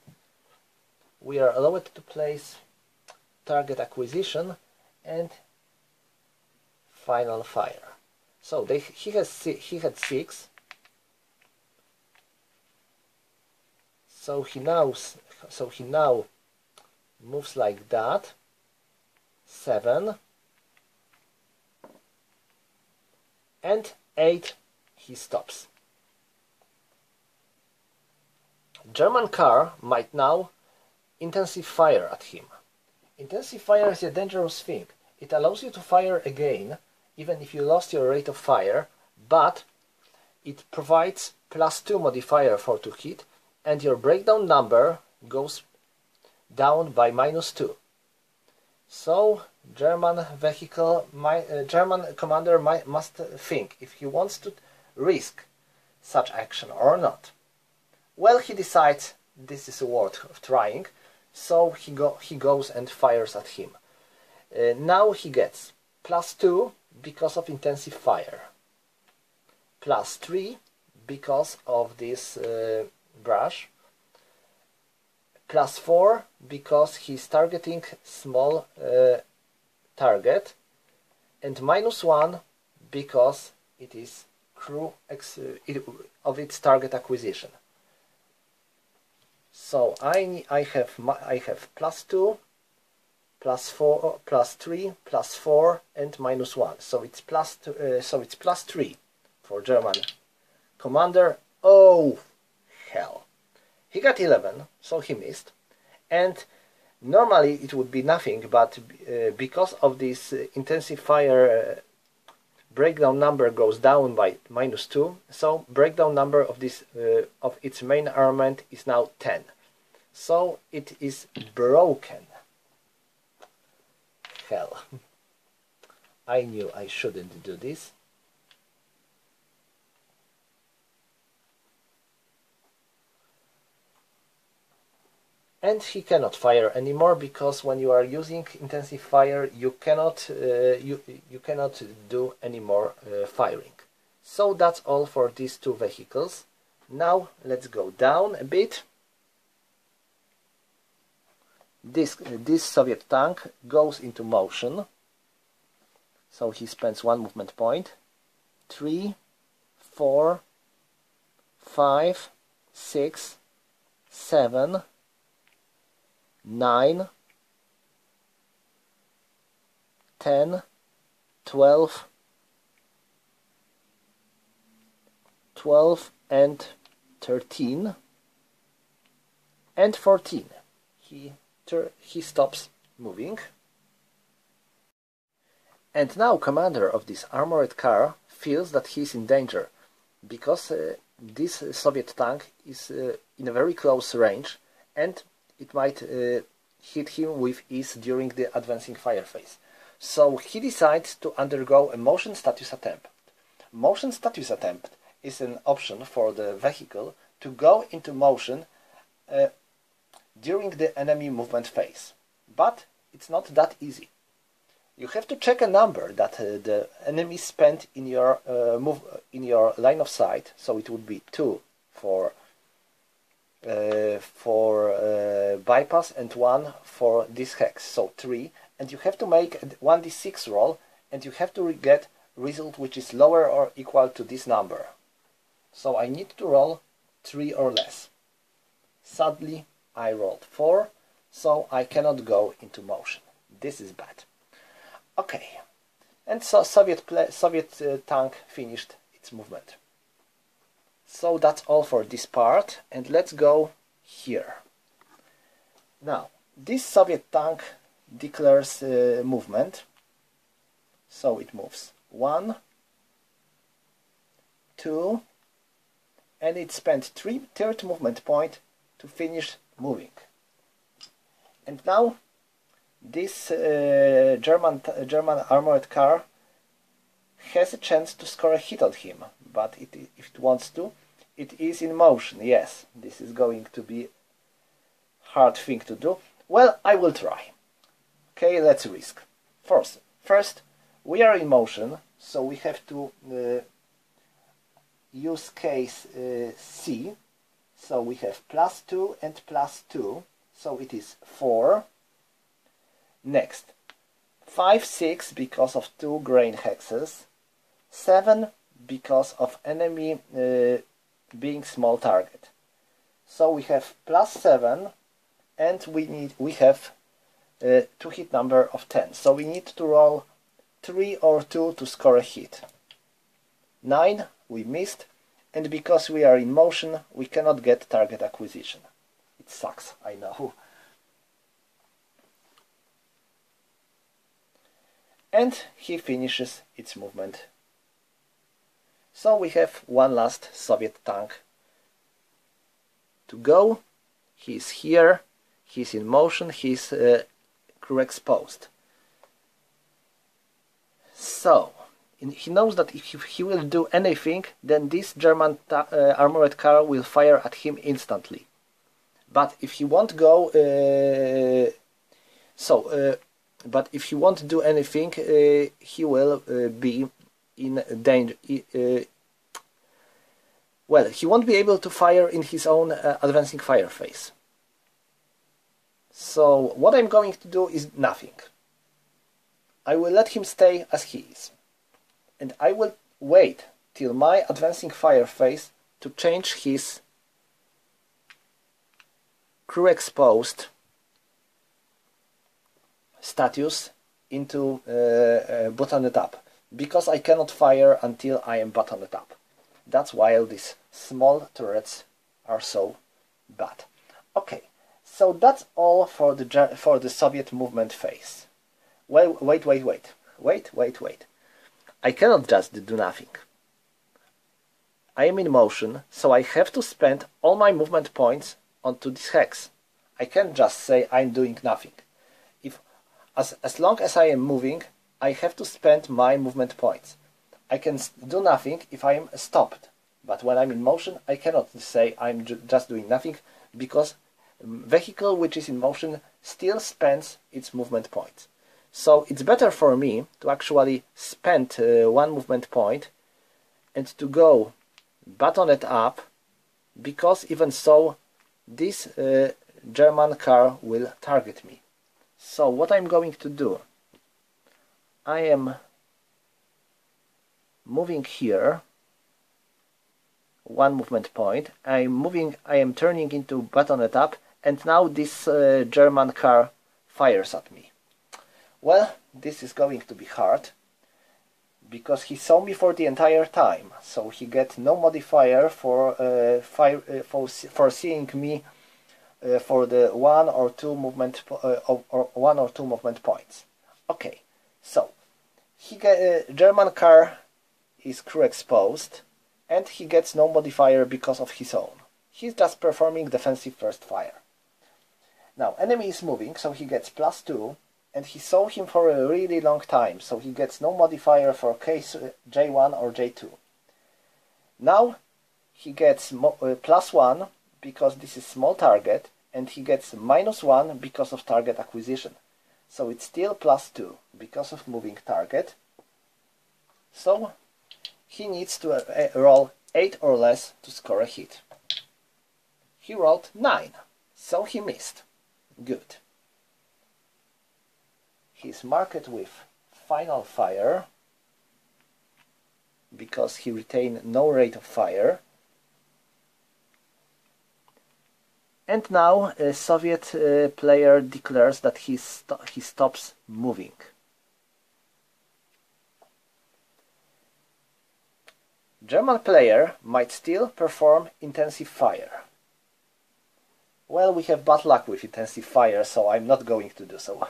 We are allowed to place target acquisition and final fire. So he had 6. So he now moves like that. 7 and 8. He stops. German car might now intensive fire at him. Intensive fire is a dangerous thing. It allows you to fire again, even if you lost your rate of fire, but it provides +2 modifier for to hit, and your breakdown number goes down by -2. So German commander must think if he wants to risk such action or not. Well, he decides this is worth trying, so he goes and fires at him. Now he gets +2 because of intensive fire, +3 because of this brush, +4 because he's targeting small target, and -1 because it is crew of its target acquisition. So I have +2, +4, +3, +4, and -1. So it's +3 for German commander. Oh hell! He got 11, so he missed. And normally it would be nothing, but because of this intensive fire, breakdown number goes down by -2. So breakdown number of this of its main armament is now 10. So it is broken. Hell. I knew I shouldn't do this. And he cannot fire anymore, because when you are using intensive fire, you cannot you cannot do any more firing. So that's all for these two vehicles. Now let's go down a bit. This Soviet tank goes into motion. So he spends 1 movement point. 3, 4, 5, 6, 7, 9, 10, 12, 12 and 13 and 14. He stops moving. And now commander of this armored car feels that he is in danger, because this Soviet tank is in a very close range, and it might hit him with ease during the advancing fire phase. So he decides to undergo a motion status attempt. Motion status attempt is an option for the vehicle to go into motion during the enemy movement phase. But it's not that easy. You have to check a number that the enemy spent in your in your line of sight. So it would be 2 for bypass and 1 for this hex, so 3, and you have to make a 1d6 roll, and you have to get result which is lower or equal to this number. So I need to roll 3 or less. Sadly, I rolled 4, so I cannot go into motion. This is bad. Okay, and so Soviet tank finished its movement. So that's all for this part, and let's go here. Now, this Soviet tank declares movement, so it moves 1, 2, and it spent 3rd movement point to finish moving. And now this German armored car has a chance to score a hit on him, but if it wants to, it is in motion. Yes, this is going to be hard thing to do. Well, I will try. Okay, let's risk. First, we are in motion, so we have to use case C. So we have +2 and +2, so it is 4. Next, 5, 6 because of 2 grain hexes, 7 because of enemy being small target. So we have +7, and we have 2 hit number of 10. So we need to roll 3 or 2 to score a hit. 9, we missed, and because we are in motion, we cannot get target acquisition. It sucks, I know. And he finishes its movement. So we have one last Soviet tank to go. He's here, he's in motion, he's crew exposed. So he knows that if he will do anything, then this German armored car will fire at him instantly. But if he won't go, but if he won't do anything, he will be in danger. Well, he won't be able to fire in his own advancing fire phase. So what I'm going to do is nothing. I will let him stay as he is. And I will wait till my advancing fire phase to change his crew exposed status into buttoned up, because I cannot fire until I am buttoned up. That's why these small turrets are so bad. Okay, so that's all for the Soviet movement phase. Well, wait. I cannot just do nothing. I am in motion, so I have to spend all my movement points onto this hex. I can't just say I'm doing nothing. As long as I am moving, I have to spend my movement points. I can do nothing if I am stopped, but when I'm in motion, I cannot say I'm just doing nothing, because vehicle which is in motion still spends its movement points. So it's better for me to actually spend one movement point and to go buttoned up, because even so this German car will target me. So what I'm going to do, I am moving here one movement point, I am turning into buttoned up, and now this German car fires at me. Well, this is going to be hard, because he saw me for the entire time, so he gets no modifier for seeing me for the one or two movement points. Okay, so German car is crew exposed, and he gets no modifier because of his own. He's just performing defensive first fire. Now enemy is moving, so he gets +2. And he saw him for a really long time, so he gets no modifier for case J1 or J2. Now he gets +1 because this is small target, and he gets -1 because of target acquisition. So it's still +2 because of moving target. So he needs to roll 8 or less to score a hit. He rolled 9, so he missed. Good. He's marked with final fire because he retained no rate of fire. And now a Soviet player declares that he stops moving. German player might still perform intensive fire. Well, we have bad luck with intensive fire, so I'm not going to do so.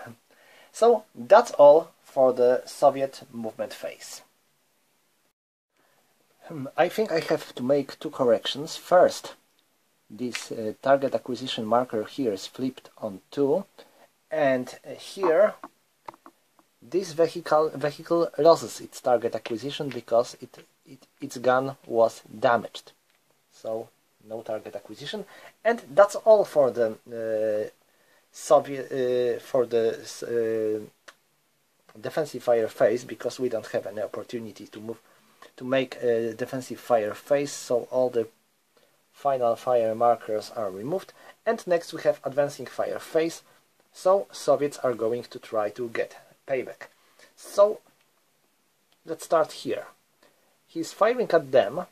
So that's all for the Soviet movement phase. I think I have to make two corrections. First, this target acquisition marker here is flipped on 2, and here this vehicle loses its target acquisition because its gun was damaged. so no target acquisition. And that's all for the defensive fire phase, because we don't have any opportunity to make a defensive fire phase, so all the final fire markers are removed. And next we have advancing fire phase, so Soviets are going to try to get payback. So let's start here. He's firing at them,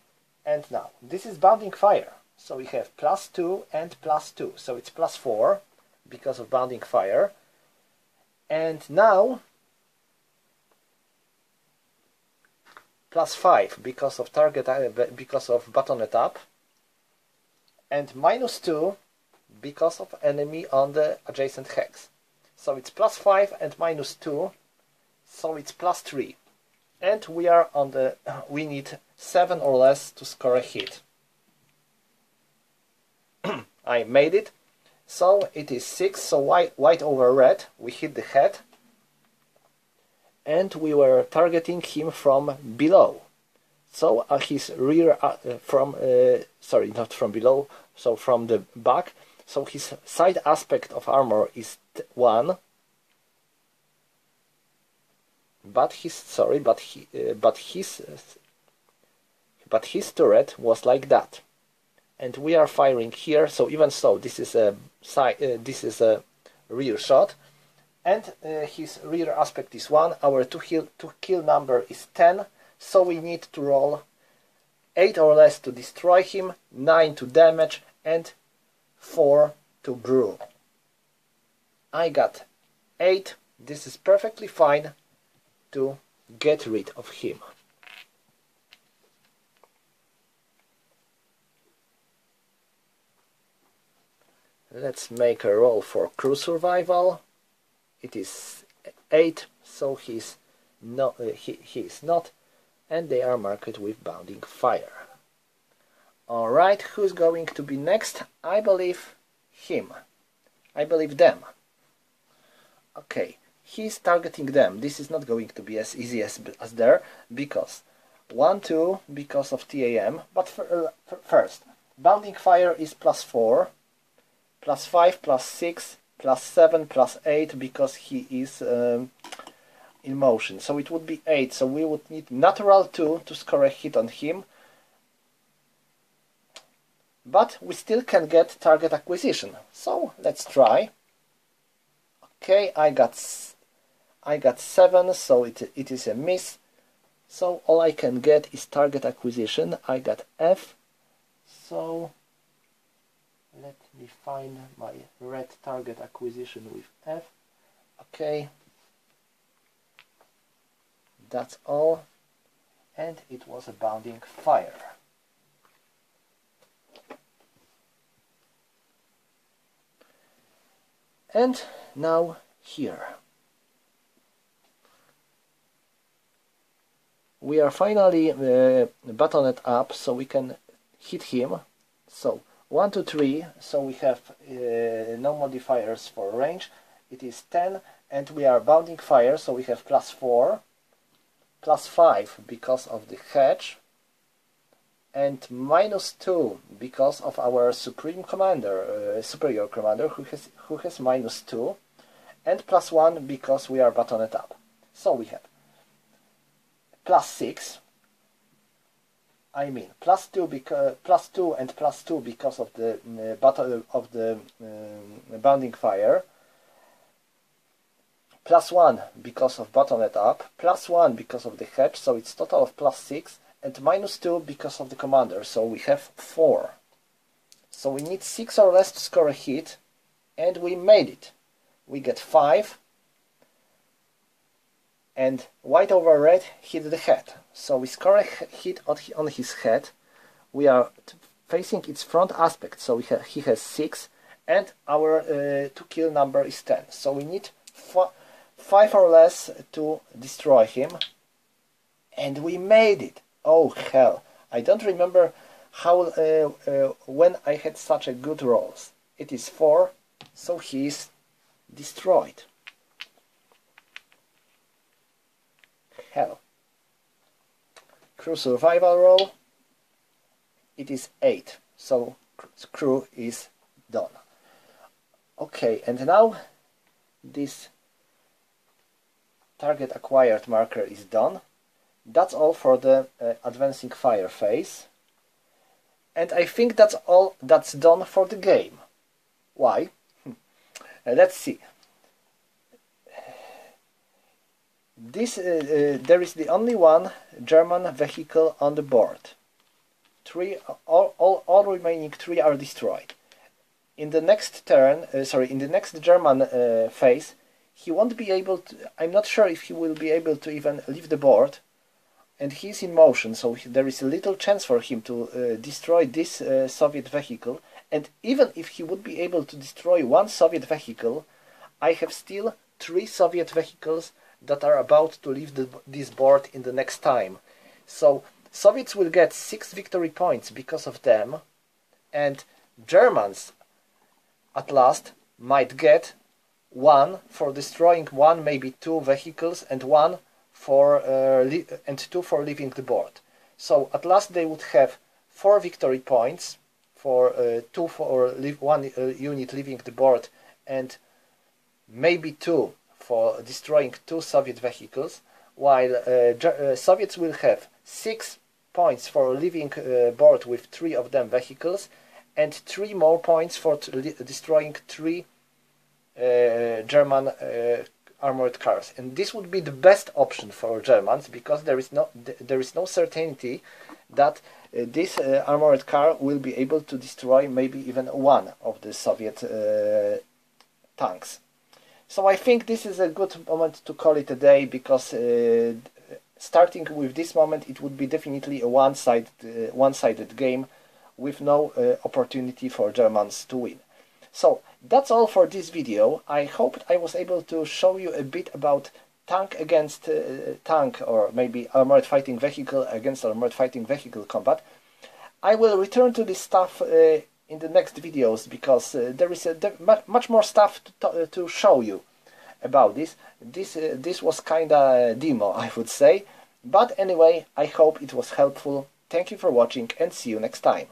and now this is bounding fire, so we have +2 and +2, so it's +4 because of bounding fire. And now +5 because of because of buttonet up, and -2 because of enemy on the adjacent hex. So it's +5 and -2, so it's +3. And we are on the we need 7 or less to score a hit. I made it. So it is 6, so white over red, we hit the head. And we were targeting him from below. So his rear, sorry, not from below, so from the back. So his side aspect of armor is 1. But his turret was like that. And we are firing here, so even so, this is a rear shot, and his rear aspect is 1. Our to kill number is 10, so we need to roll 8 or less to destroy him, 9 to damage, and 4 to brew. I got 8. This is perfectly fine to get rid of him. Let's make a roll for crew survival. It is 8, so he's not, he is not, and they are marked with bounding fire. Alright, who's going to be next? I believe him. I believe them. Okay, he's targeting them. This is not going to be as easy as there, because 1, 2, because of TAM, but first, bounding fire is +4, +5, +6, +7, +8, because he is in motion. So it would be 8, so we would need natural 2 to score a hit on him. But we still can get target acquisition. So let's try. Okay, I got 7, so it is a miss. So all I can get is target acquisition. I got F. So let me find my red target acquisition with F. Okay, that's all, and it was a bounding fire. And now here we are finally buttoned up, so we can hit him. So 1, 2, 3, so we have no modifiers for range. It is 10, and we are bounding fire, so we have +4, +5 because of the hedge, and -2 because of our superior commander who has -2, and +1 because we are buttoned up. So we have +6. I mean, +2 because +2 and +2 because of the bounding fire, +1 because of buttoned up, +1 because of the hedge, so it's total of +6, and -2 because of the commander, so we have 4. So we need 6 or less to score a hit, and we made it. We get 5, and white over red hit the head. So we score a hit on his head. We are facing its front aspect, so he has 6, and our to kill number is 10. So we need 5 or less to destroy him, and we made it. Oh hell, I don't remember how when I had such a good rolls. It is 4, so he is destroyed. Hell. Crew survival roll. it is 8, so crew is done. Okay, and now this target acquired marker is done. That's all for the advancing fire phase. And I think that's all that's done for the game. Why? Let's see. This there is the only one German vehicle on the board. All remaining 3 are destroyed. In the next turn, in the next German phase, he won't be able to. I'm not sure if he will be able to even leave the board, and he's in motion, so there is a little chance for him to destroy this Soviet vehicle. And even if he would be able to destroy 1 Soviet vehicle, I have still 3 Soviet vehicles that are about to leave this board in the next time. So Soviets will get 6 victory points because of them, and Germans at last might get 1 for destroying 1, maybe 2 vehicles, and 1 for and 2 for leaving the board. So at last they would have 4 victory points for 2 for 1 unit leaving the board, and maybe 2 for destroying 2 Soviet vehicles, while Soviets will have 6 points for leaving board with 3 of them vehicles, and 3 more points for destroying 3 German armored cars. And this would be the best option for Germans, because there is no certainty that this armored car will be able to destroy maybe even 1 of the Soviet tanks. So I think this is a good moment to call it a day, because starting with this moment it would be definitely a one-sided game with no opportunity for Germans to win. So that's all for this video. I hope I was able to show you a bit about tank against tank, or maybe armored fighting vehicle against armored fighting vehicle combat. I will return to this stuff in the next videos, because there is much more stuff to show you about this. This was kinda a demo, I would say. But anyway, I hope it was helpful. Thank you for watching, and see you next time.